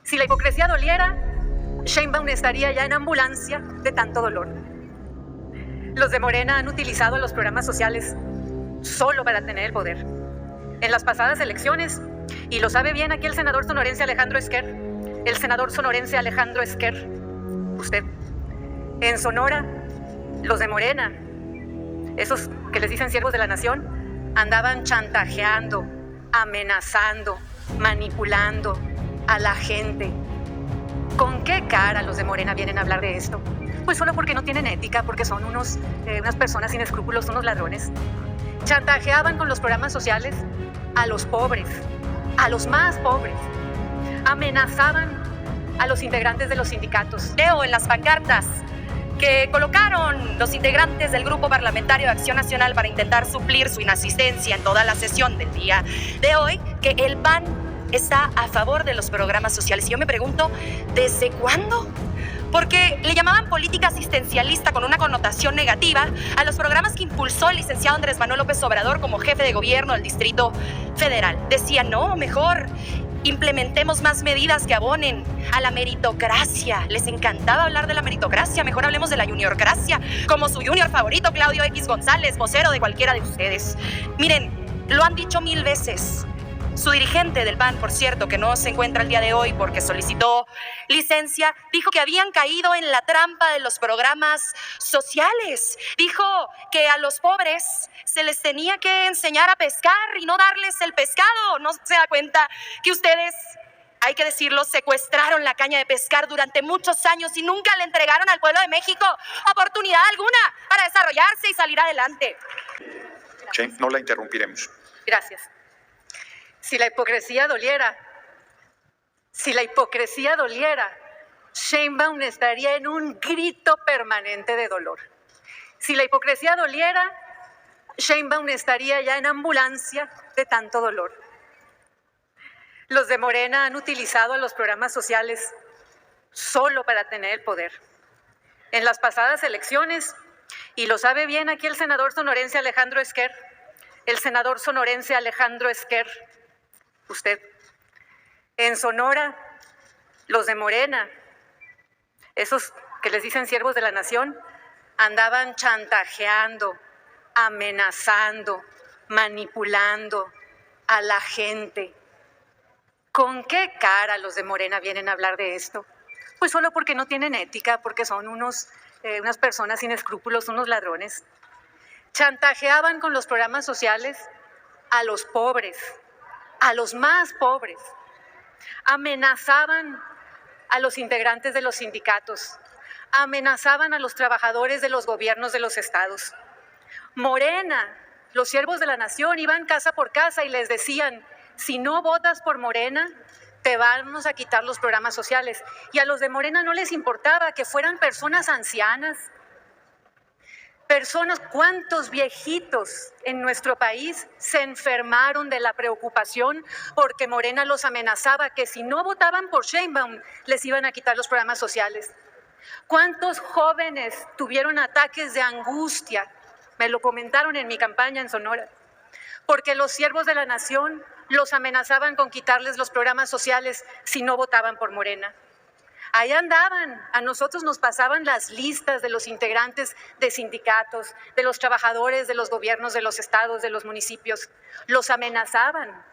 Si la hipocresía doliera, Sheinbaum estaría ya en ambulancia de tanto dolor. Los de Morena han utilizado los programas sociales solo para tener el poder. En las pasadas elecciones, y lo sabe bien aquí el senador sonorense Alejandro Esquer, usted, en Sonora, los de Morena, esos que les dicen siervos de la nación, andaban chantajeando, amenazando, manipulando a la gente. ¿Con qué cara los de Morena vienen a hablar de esto? Pues solo porque no tienen ética, porque son unas personas sin escrúpulos, unos ladrones. Chantajeaban con los programas sociales a los pobres, a los más pobres. Amenazaban a los integrantes de los sindicatos. Leo en las pancartas que colocaron los integrantes del Grupo Parlamentario de Acción Nacional para intentar suplir su inasistencia en toda la sesión del día de hoy, que el PAN está a favor de los programas sociales. Y yo me pregunto, ¿desde cuándo? Porque le llamaban política asistencialista con una connotación negativa a los programas que impulsó el licenciado Andrés Manuel López Obrador como jefe de gobierno del Distrito Federal. Decían, no, mejor implementemos más medidas que abonen a la meritocracia. Les encantaba hablar de la meritocracia, mejor hablemos de la juniorcracia, como su junior favorito, Claudio X González, vocero de cualquiera de ustedes. Miren, lo han dicho 1000 veces. Su dirigente del PAN, por cierto, que no se encuentra el día de hoy porque solicitó licencia, dijo que habían caído en la trampa de los programas sociales. Dijo que a los pobres se les tenía que enseñar a pescar y no darles el pescado. ¿No se da cuenta que ustedes, hay que decirlo, secuestraron la caña de pescar durante muchos años y nunca le entregaron al pueblo de México oportunidad alguna para desarrollarse y salir adelante? Sí, no la interrumpiremos. Gracias. Si la hipocresía doliera, Sheinbaum estaría en un grito permanente de dolor. Si la hipocresía doliera, Sheinbaum estaría ya en ambulancia de tanto dolor. Los de Morena han utilizado los programas sociales solo para tener el poder. En las pasadas elecciones, y lo sabe bien aquí el senador sonorense Alejandro Esquer, usted, en Sonora, los de Morena, esos que les dicen siervos de la nación, andaban chantajeando, amenazando, manipulando a la gente. ¿Con qué cara los de Morena vienen a hablar de esto? Pues solo porque no tienen ética, porque son unas personas sin escrúpulos, unos ladrones. Chantajeaban con los programas sociales a los pobres, a los más pobres. Amenazaban a los integrantes de los sindicatos, amenazaban a los trabajadores de los gobiernos de los estados. Morena, los siervos de la nación, iban casa por casa y les decían, si no votas por Morena, te vamos a quitar los programas sociales. Y a los de Morena no les importaba que fueran personas ancianas, ¿cuántos viejitos en nuestro país se enfermaron de la preocupación porque Morena los amenazaba que si no votaban por Sheinbaum les iban a quitar los programas sociales? ¿Cuántos jóvenes tuvieron ataques de angustia? Me lo comentaron en mi campaña en Sonora, porque los siervos de la nación los amenazaban con quitarles los programas sociales si no votaban por Morena. Ahí andaban, a nosotros nos pasaban las listas de los integrantes de sindicatos, de los trabajadores de los gobiernos de los estados, de los municipios. Los amenazaban.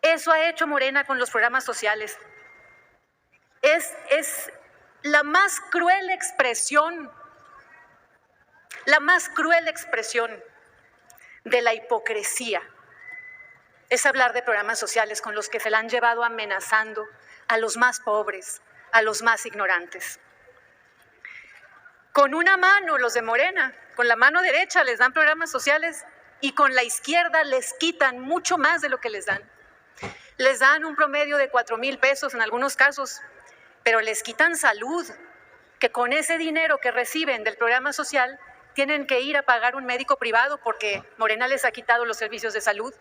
Eso ha hecho Morena con los programas sociales. Es la más cruel expresión de la hipocresía. Es hablar de programas sociales con los que se la han llevado amenazando a los más pobres, a los más ignorantes. Con una mano los de Morena, con la mano derecha les dan programas sociales y con la izquierda les quitan mucho más de lo que les dan. Les dan un promedio de 4,000 pesos en algunos casos, pero les quitan salud, que con ese dinero que reciben del programa social tienen que ir a pagar un médico privado porque Morena les ha quitado los servicios de salud.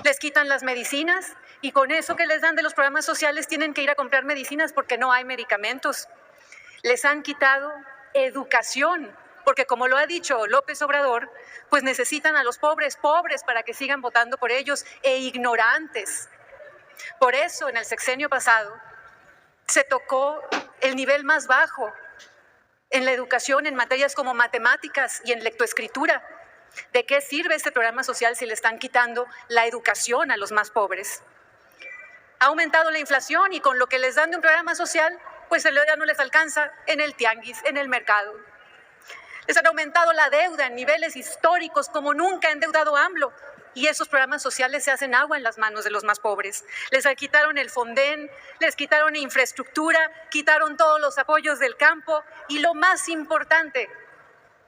Les quitan las medicinas y con eso que les dan de los programas sociales tienen que ir a comprar medicinas porque no hay medicamentos. Les han quitado educación, porque como lo ha dicho López Obrador, pues necesitan a los pobres para que sigan votando por ellos e ignorantes. Por eso en el sexenio pasado Se tocó el nivel más bajo en la educación, en materias como matemáticas y en lectoescritura. ¿De qué sirve este programa social si le están quitando la educación a los más pobres? Ha aumentado la inflación y con lo que les dan de un programa social, pues ya no les alcanza en el tianguis, en el mercado. Les han aumentado la deuda en niveles históricos como nunca ha endeudado AMLO. Y esos programas sociales se hacen agua en las manos de los más pobres. Les quitaron el Fonden, les quitaron infraestructura, quitaron todos los apoyos del campo y lo más importante,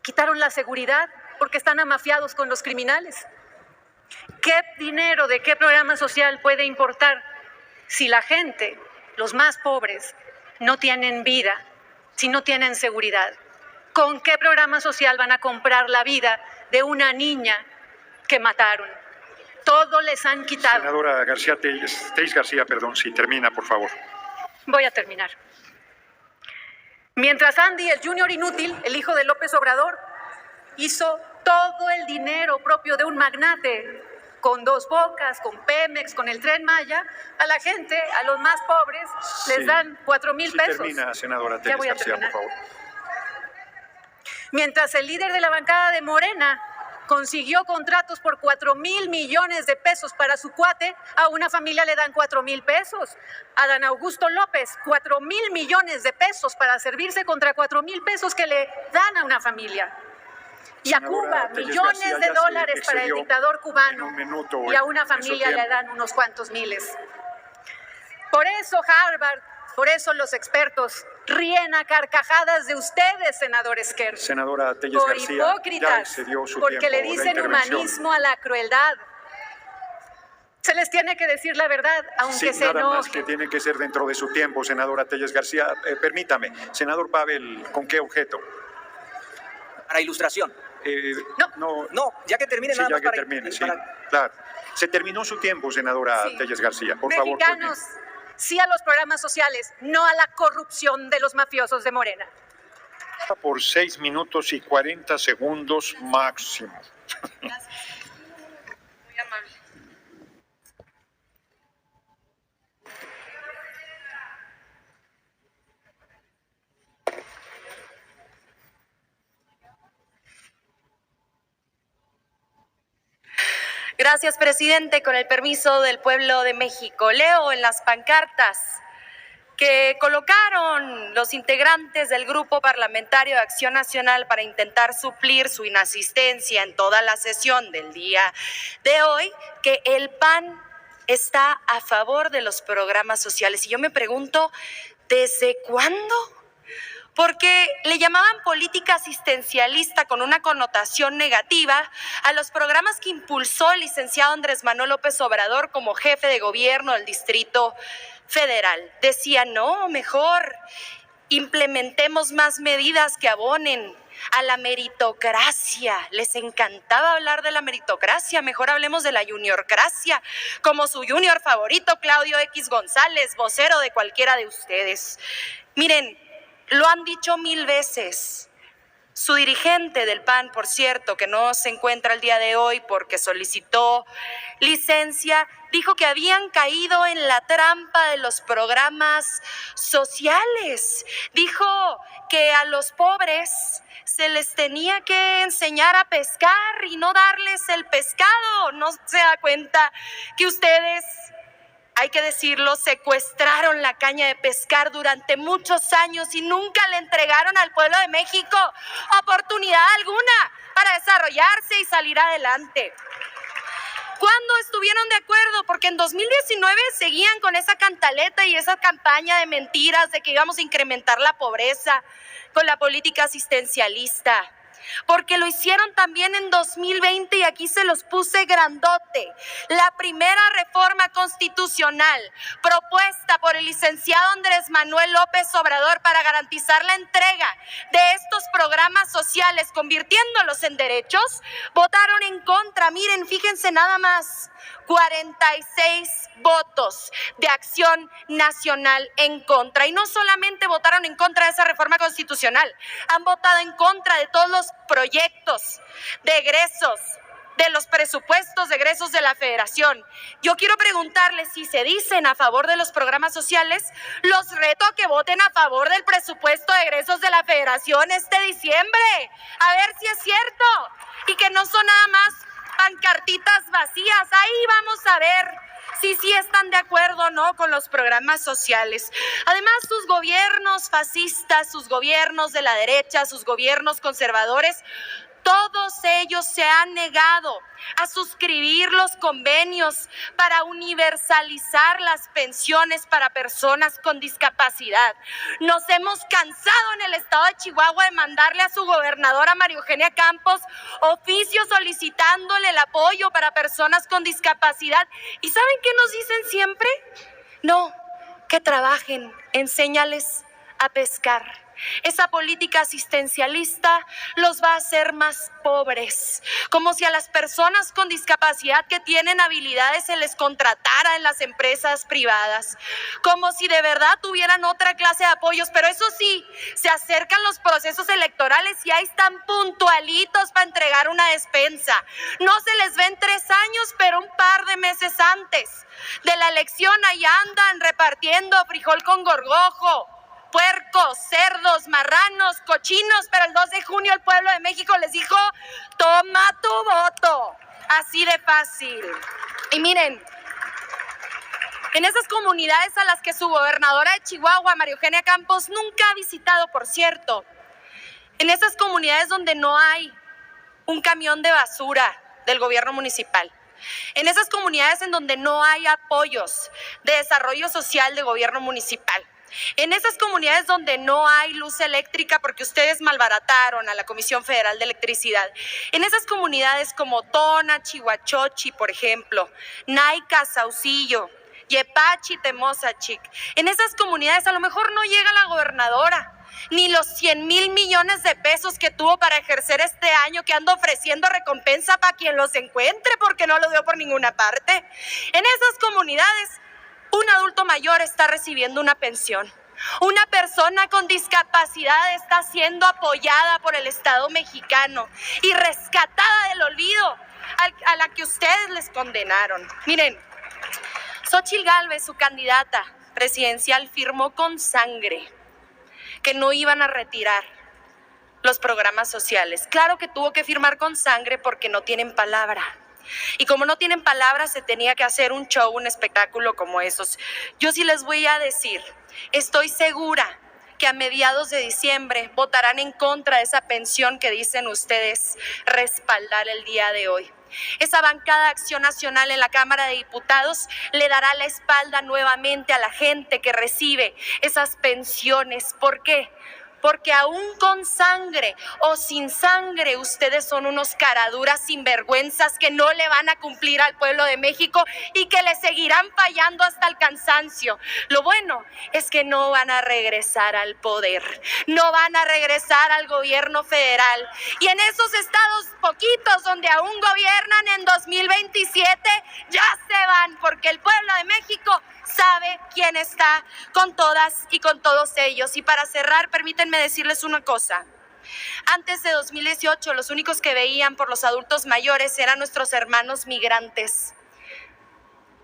quitaron la seguridad porque están amafiados con los criminales. ¿Qué dinero de qué programa social puede importar si la gente, los más pobres, no tienen vida, si no tienen seguridad? ¿Con qué programa social van a comprar la vida de una niña que mataron? Todo les han quitado. Senadora García Tellez García, si termina, por favor. Voy a terminar. Mientras Andy, el junior inútil, el hijo de López Obrador, hizo todo el dinero propio de un magnate, con Dos Bocas, con Pemex, con el Tren Maya, a la gente, a los más pobres, les dan 4,000 pesos. Termina, senadora Tellez García, por favor. Mientras el líder de la bancada de Morena consiguió contratos por 4,000 millones de pesos para su cuate, a una familia le dan 4,000 pesos. A Adán Augusto López, 4,000 millones de pesos para servirse contra 4,000 pesos que le dan a una familia. Y a Cuba, millones de dólares para el dictador cubano. Y a una familia le dan unos cuantos miles. Por eso Harvard, por eso los expertos ríen a carcajadas de ustedes, senador Esquerdo. Senadora Tellez por García, hipócritas, porque le dicen humanismo a la crueldad. Se les tiene que decir la verdad, aunque se enojen. Nada más que tiene que ser dentro de su tiempo, senadora Tellez García. Permítame, senador Pavel, ¿con qué objeto? Para ilustración. No, ya que termine, sí, nada ya más que termine, sí, claro. Se terminó su tiempo, senadora Tellez García. Por favor, mexicanos, sí a los programas sociales, no a la corrupción de los mafiosos de Morena. Por 6 minutos y 40 segundos máximo. Gracias. Muy amable. Gracias, presidente. Con el permiso del pueblo de México, leo en las pancartas que colocaron los integrantes del Grupo Parlamentario de Acción Nacional para intentar suplir su inasistencia en toda la sesión del día de hoy, que el PAN está a favor de los programas sociales. Y yo me pregunto, ¿desde cuándo? Porque le llamaban política asistencialista con una connotación negativa a los programas que impulsó el licenciado Andrés Manuel López Obrador como jefe de gobierno del Distrito Federal. Decía, no, mejor implementemos más medidas que abonen a la meritocracia. Les encantaba hablar de la meritocracia, mejor hablemos de la juniorcracia, como su junior favorito, Claudio X González, vocero de cualquiera de ustedes. Miren, lo han dicho 1000 veces. Su dirigente del PAN, por cierto, que no se encuentra el día de hoy porque solicitó licencia, dijo que habían caído en la trampa de los programas sociales. Dijo que a los pobres se les tenía que enseñar a pescar y no darles el pescado. ¿No se da cuenta que ustedes, hay que decirlo, secuestraron la caña de pescar durante muchos años y nunca le entregaron al pueblo de México oportunidad alguna para desarrollarse y salir adelante? ¿Cuándo estuvieron de acuerdo? Porque en 2019 seguían con esa cantaleta y esa campaña de mentiras de que íbamos a incrementar la pobreza con la política asistencialista. Porque lo hicieron también en 2020 y aquí se los puse grandote. La primera reforma constitucional propuesta por el licenciado Andrés Manuel López Obrador para garantizar la entrega de estos programas sociales, convirtiéndolos en derechos, votaron en contra. Miren, fíjense nada más, 46 votos de Acción Nacional en contra. Y no solamente votaron en contra de esa reforma constitucional, han votado en contra de todos los proyectos de egresos de los presupuestos de egresos de la Federación. Yo quiero preguntarles si se dicen a favor de los programas sociales, los reto a que voten a favor del presupuesto de egresos de la Federación este diciembre. A ver si es cierto y que no son nada más pancartitas vacías. Ahí vamos a ver si sí están de acuerdo o no con los programas sociales. Además, sus gobiernos fascistas, sus gobiernos de la derecha, sus gobiernos conservadores, todos ellos se han negado a suscribir los convenios para universalizar las pensiones para personas con discapacidad. Nos hemos cansado en el estado de Chihuahua de mandarle a su gobernadora María Eugenia Campos oficio solicitándole el apoyo para personas con discapacidad. ¿Y saben qué nos dicen siempre? No, que trabajen, enséñales a pescar. Esa política asistencialista los va a hacer más pobres, como si a las personas con discapacidad que tienen habilidades se les contratara en las empresas privadas, como si de verdad tuvieran otra clase de apoyos. Pero eso sí, se acercan los procesos electorales y ahí están puntualitos para entregar una despensa. No se les ven 3 años, pero un par de meses antes de la elección ahí andan repartiendo frijol con gorgojo, puercos, cerdos, marranos, cochinos, pero el 2 de junio el pueblo de México les dijo, toma tu voto, así de fácil. Y miren, en esas comunidades a las que su gobernadora de Chihuahua, María Eugenia Campos, nunca ha visitado, por cierto, en esas comunidades donde no hay un camión de basura del gobierno municipal, en esas comunidades en donde no hay apoyos de desarrollo social de gobierno municipal, en esas comunidades donde no hay luz eléctrica porque ustedes malbarataron a la Comisión Federal de Electricidad, en esas comunidades como Tona, Chihuachochi, por ejemplo, Naica, Saucillo, Yepachi, Temozachic, en esas comunidades a lo mejor no llega la gobernadora, ni los 100,000 millones de pesos que tuvo para ejercer este año, que anda ofreciendo recompensa para quien los encuentre porque no lo dio por ninguna parte. En esas comunidades un adulto mayor está recibiendo una pensión. Una persona con discapacidad está siendo apoyada por el Estado mexicano y rescatada del olvido a la que ustedes les condenaron. Miren, Xóchitl Gálvez, su candidata presidencial, firmó con sangre que no iban a retirar los programas sociales. Claro que tuvo que firmar con sangre porque no tienen palabra. Y como no tienen palabras, se tenía que hacer un show, un espectáculo como esos. Yo sí les voy a decir, estoy segura que a mediados de diciembre votarán en contra de esa pensión que dicen ustedes respaldar el día de hoy. Esa bancada de Acción Nacional en la Cámara de Diputados le dará la espalda nuevamente a la gente que recibe esas pensiones. ¿Por qué? Porque aún con sangre o sin sangre, ustedes son unos caraduras sinvergüenzas que no le van a cumplir al pueblo de México y que le seguirán fallando hasta el cansancio. Lo bueno es que no van a regresar al poder, no van a regresar al gobierno federal. Y en esos estados poquitos donde aún gobiernan en 2027, ya se van, porque el pueblo de México sabe quién está con todas y con todos ellos. Y para cerrar, permítanme decirles una cosa. Antes de 2018, los únicos que veían por los adultos mayores eran nuestros hermanos migrantes.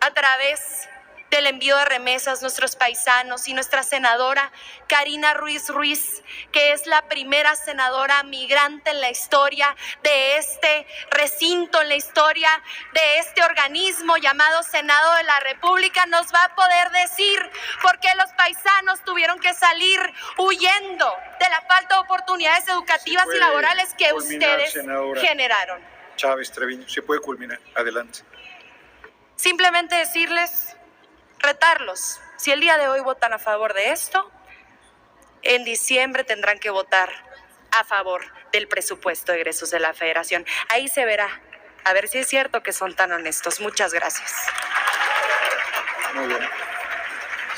A través del envío de remesas, nuestros paisanos y nuestra senadora Karina Ruiz Ruiz, que es la primera senadora migrante en la historia de este recinto, en la historia de este organismo llamado Senado de la República, nos va a poder decir por qué los paisanos tuvieron que salir huyendo de la falta de oportunidades educativas y laborales que ustedes generaron. Chávez Treviño, se puede culminar. Adelante. Simplemente decirles, retarlos, si el día de hoy votan a favor de esto, en diciembre tendrán que votar a favor del presupuesto de egresos de la Federación. Ahí se verá, a ver si es cierto que son tan honestos. Muchas gracias. Muy bien.